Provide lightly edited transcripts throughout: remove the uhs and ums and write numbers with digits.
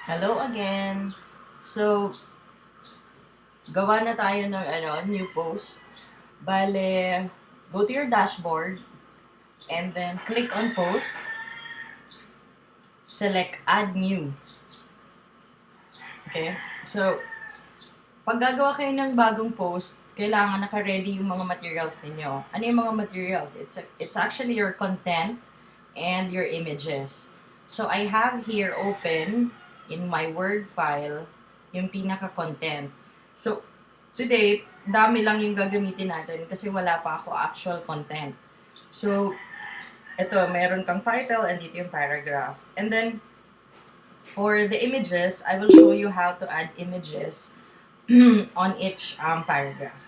Hello again. So, gawa na tayo ng new post. Bale, go to your dashboard and then click on post. Select add new. Okay? So, pag gagawa kayo ng bagong post, kailangan naka-ready yung mga materials ninyo. Ano yung mga materials? It's actually your content and your images. So, I have here open in my Word file yung pinaka-content. So, today, dami lang yung gagamitin natin kasi wala pa ako actual content. So, ito, meron kang title and dito yung paragraph. And then, for the images, I will show you how to add images on each paragraph.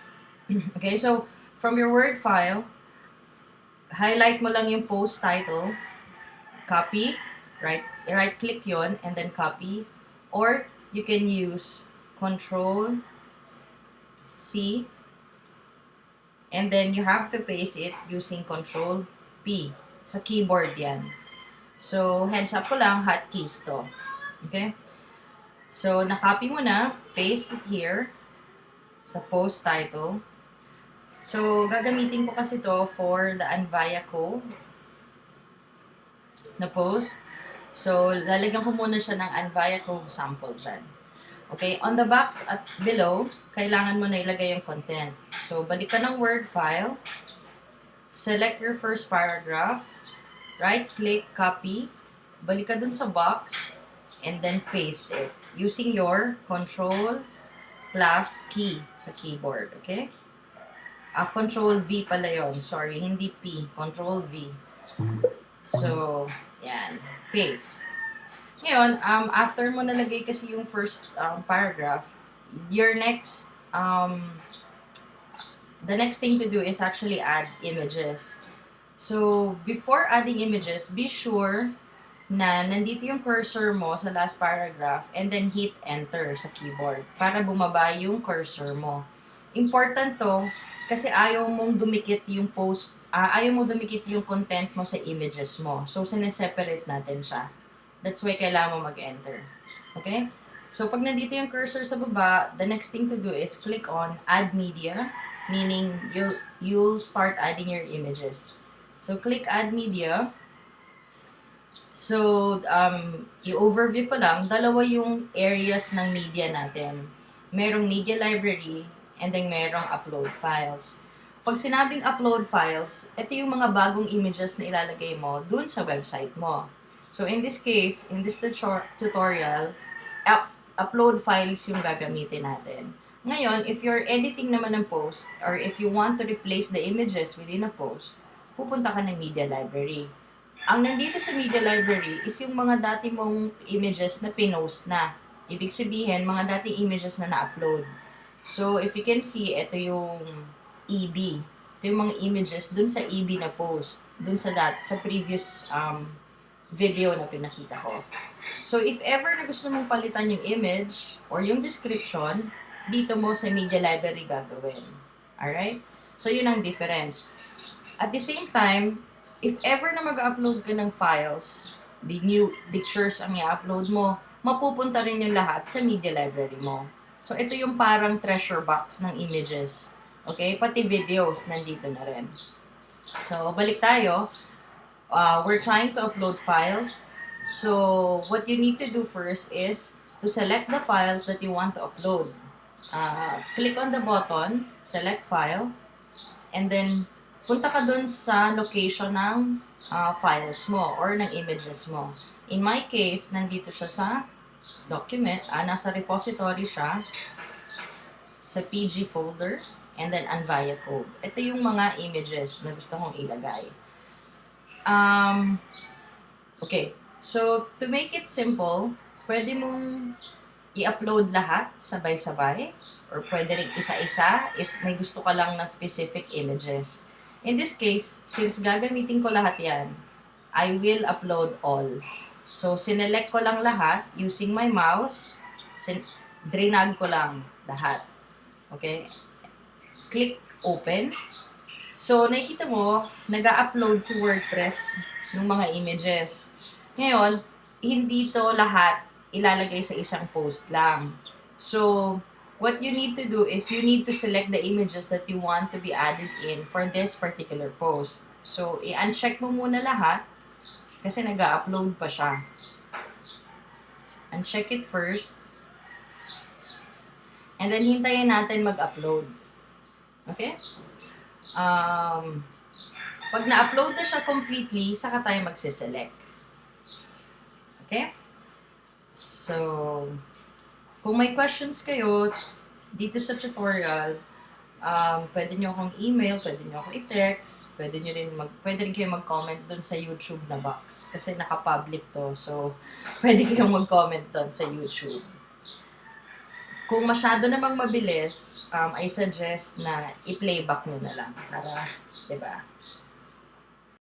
Okay, so from your Word file, highlight mo lang yung post title, copy, right click yon and then copy, or you can use Control C and then you have to paste it using Control P. Sa keyboard yan. So, heads up ko lang, hotkeys to. Okay? So, na-copy mo na, paste it here sa post title. So, gagamitin ko kasi to for the Anvaya Cove na post. So, lalagyan ko muna siya ng Anvaya Cove sample dyan. Okay, on the box at below, kailangan mo na ilagay yung content. So, balik ka ng Word file, select your first paragraph, right-click, copy, balik ka dun sa box, and then paste it using your Control plus key sa keyboard, okay? Control V pala yun. Sorry, hindi P. Control V. So, yan. Paste. Ngayon, after mo nalagay kasi yung first paragraph, your next, the next thing to do is actually add images. So, before adding images, be sure na nandito yung cursor mo sa last paragraph and then hit enter sa keyboard para bumaba yung cursor mo. Important to kasi ayaw mong dumikit yung post, ayaw mo dumikit yung content mo sa images mo. So, sineseparate natin siya. That's why kailangan mo mag-enter. Okay? So, pag nandito yung cursor sa baba, the next thing to do is click on Add Media, meaning you'll start adding your images. So, click Add Media. So, i-overview ko lang, dalawa yung areas ng media natin. Merong media library, and then merong upload files. Pag sinabing upload files, ito yung mga bagong images na ilalagay mo dun sa website mo. So, in this case, in this tutorial, upload files yung gagamitin natin. Ngayon, if you're editing naman ng post, or if you want to replace the images within a post, pupunta ka ng media library. Ang nandito sa media library is yung mga dati mong images na pinost na. Ibig sabihin, mga dating images na na-upload. So, if you can see, ito yung EB. Ito yung mga images dun sa EB na post. Dun sa previous video na pinakita ko. So, if ever na gusto mong palitan yung image or yung description, dito mo sa media library gagawin. Alright? So, yun ang difference. At the same time, if ever na mag-upload ka ng files, the new pictures ang i-upload mo, mapupunta rin yung lahat sa media library mo. So, ito yung parang treasure box ng images. Okay? Pati videos, nandito na rin. So, balik tayo. We're trying to upload files. So, what you need to do first is to select the files that you want to upload. Click on the button, select file, and then punta ka dun sa location ng files mo or ng images mo. In my case, nandito siya sa document, nasa repository siya, sa PG folder, and then Anvaya Cove. Ito yung mga images na gusto kong ilagay. Okay, so to make it simple, pwede mong i-upload lahat sabay-sabay, or pwede rin isa-isa if may gusto ka lang na specific images. In this case, since gagamitin ko lahat yan, I will upload all. So, sinelect ko lang lahat using my mouse. Drinag ko lang lahat. Okay? Click open. So, nakikita mo, nag-upload si WordPress ng mga images. Ngayon, hindi to lahat ilalagay sa isang post lang. So, what you need to do is you need to select the images that you want to be added in for this particular post. So, i-uncheck mo muna lahat kasi nag-upload pa siya. Uncheck it first. And then, hintayin natin mag-upload. Okay? Pag na-upload na siya completely, saka tayo magsiselect. Okay? So, kung may questions kayo dito sa tutorial, pwede nyo akong email, pwede nyo akong i-text, pwede rin kayo mag-comment dun sa YouTube na box. Kasi naka-public to, so pwede kayong mag-comment dun sa YouTube. Kung masyado namang mabilis, I suggest na i-playback nyo na lang para, 'di ba?